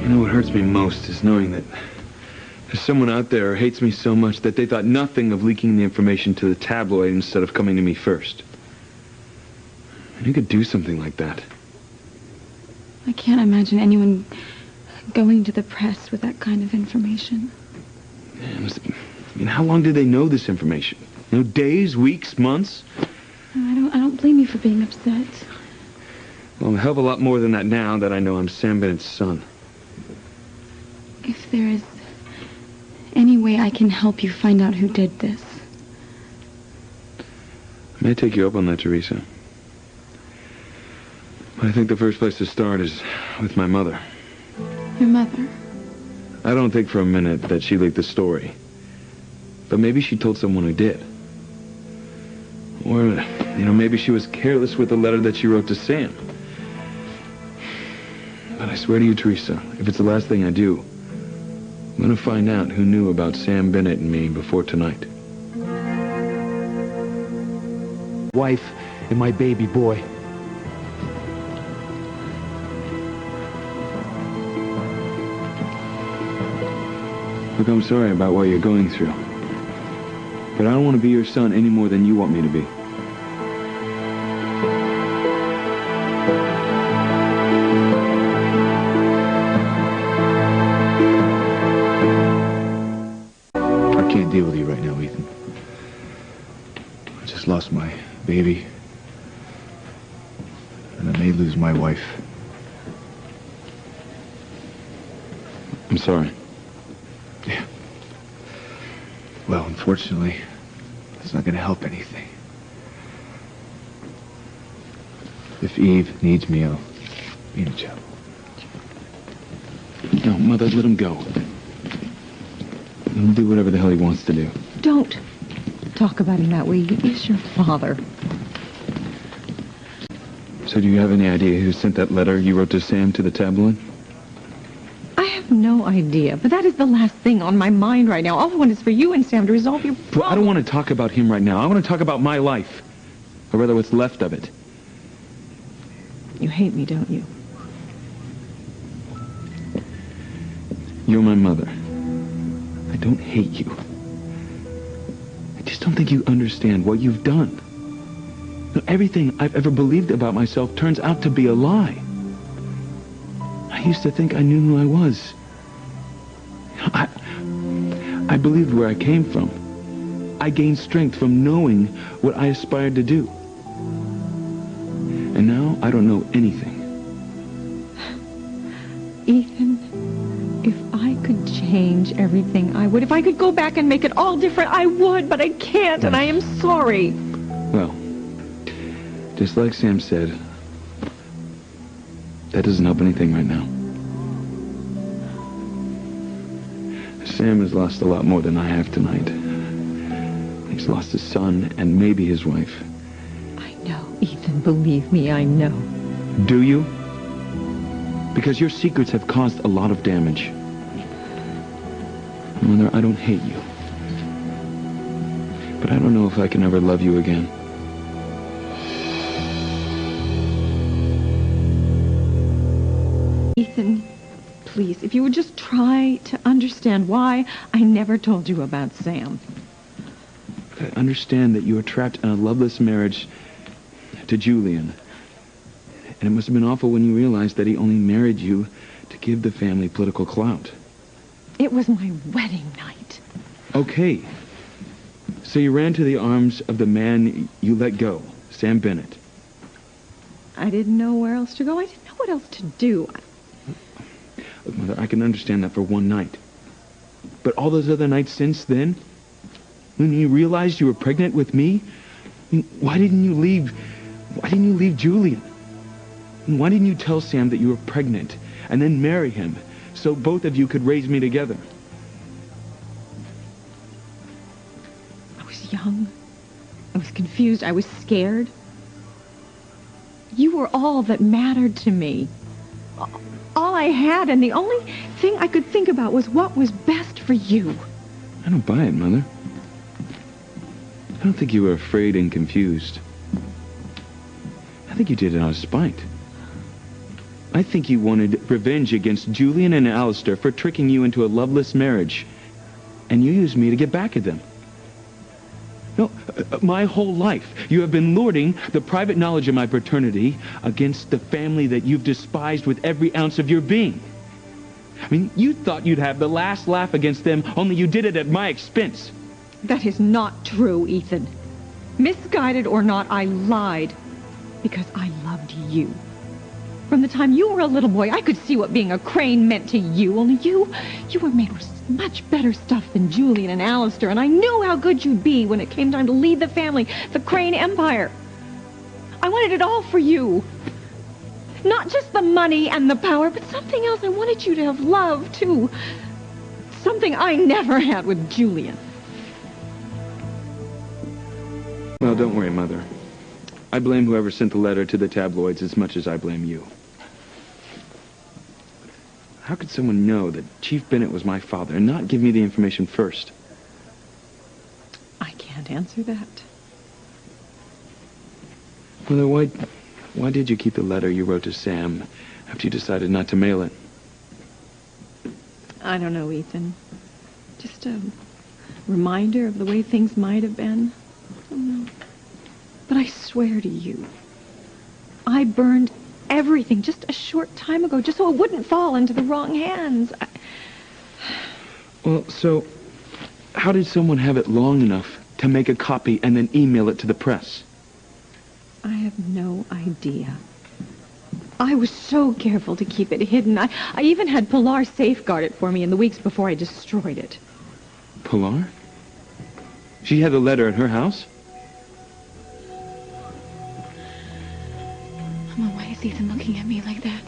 You know what hurts me most is knowing that there's someone out there who hates me so much that they thought nothing of leaking the information to the tabloid instead of coming to me first. You could do something like that. I can't imagine anyone going to the press with that kind of information. I mean, how long did they know this information? You know, days, weeks, months? I don't blame you for being upset. Well, I'm a hell of a lot more than that now that I know I'm Sam Bennett's son. If there is any way I can help you find out who did this. I may take you up on that, Teresa. But I think the first place to start is with my mother. Your mother? I don't think for a minute that she leaked the story. But maybe she told someone who did. Or, maybe she was careless with the letter that she wrote to Sam. But I swear to you, Teresa, if it's the last thing I do, I'm going to find out who knew about Sam Bennett and me before tonight. Wife and my baby boy. Look, I'm sorry about what you're going through. But I don't want to be your son any more than you want me to be. I can't deal with you right now, Ethan. I just lost my baby. And I may lose my wife. I'm sorry. Yeah. Well, unfortunately, it's not going to help anything. If Eve needs me, I'll be in jail. No, Mother, let him go. Let him do whatever the hell he wants to do. Don't talk about him that way. He is your father. So do you have any idea who sent that letter you wrote to Sam to the tabloid? I have no idea, but that is the last thing on my mind right now. All I want is for you and Sam to resolve your problem. Well, I don't want to talk about him right now. I want to talk about my life. Or rather, what's left of it. You hate me, don't you? You're my mother. I don't hate you. I just don't think you understand what you've done. Everything I've ever believed about myself turns out to be a lie. I used to think I knew who I was. I believed where I came from. I gained strength from knowing what I aspired to do. And now I don't know anything. Ethan, if I could change everything, I would. If I could go back and make it all different, I would, but I can't, and I am sorry. Well, just like Sam said, that doesn't help anything right now. Sam has lost a lot more than I have tonight. He's lost his son and maybe his wife. I know, Ethan, believe me, I know. Do you? Because your secrets have caused a lot of damage. Mother, I don't hate you. But I don't know if I can ever love you again. Ethan, please, if you would just try to understand why I never told you about Sam. I understand that you are trapped in a loveless marriage to Julian. And it must have been awful when you realized that he only married you to give the family political clout. It was my wedding night. Okay. So you ran to the arms of the man you let go, Sam Bennett. I didn't know where else to go. I didn't know what else to do. Look, Mother, I can understand that for one night. But all those other nights since then, when you realized you were pregnant with me, why didn't you leave Julian? And why didn't you tell Sam that you were pregnant and then marry him so both of you could raise me together? I was young. I was confused. I was scared. You were all that mattered to me. All I had, and the only thing I could think about was what was best for you. I don't buy it, Mother. I don't think you were afraid and confused. I think you did it out of spite. I think you wanted revenge against Julian and Alistair for tricking you into a loveless marriage. And you used me to get back at them. No, my whole life, you have been lording the private knowledge of my paternity against the family that you've despised with every ounce of your being. I mean, you thought you'd have the last laugh against them, only you did it at my expense. That is not true, Ethan. Misguided or not, I lied. Because I loved you. From the time you were a little boy, I could see what being a Crane meant to you. Only you were made with much better stuff than Julian and Alistair, and I knew how good you'd be when it came time to lead the family, the Crane Empire. I wanted it all for you. Not just the money and the power, but something else. I wanted you to have love, too. Something I never had with Julian. Well, don't worry, Mother. I blame whoever sent the letter to the tabloids as much as I blame you. How could someone know that Chief Bennett was my father and not give me the information first? I can't answer that. Mother, why did you keep the letter you wrote to Sam after you decided not to mail it? I don't know, Ethan. Just a reminder of the way things might have been. I don't know. But I swear to you, I burned everything just a short time ago, just so it wouldn't fall into the wrong hands. Well, so how did someone have it long enough to make a copy and then email it to the press? I have no idea. I was so careful to keep it hidden. I even had Pilar safeguard it for me in the weeks before I destroyed it. Pilar? She had the letter at her house? Mama, why is Ethan looking at me like that?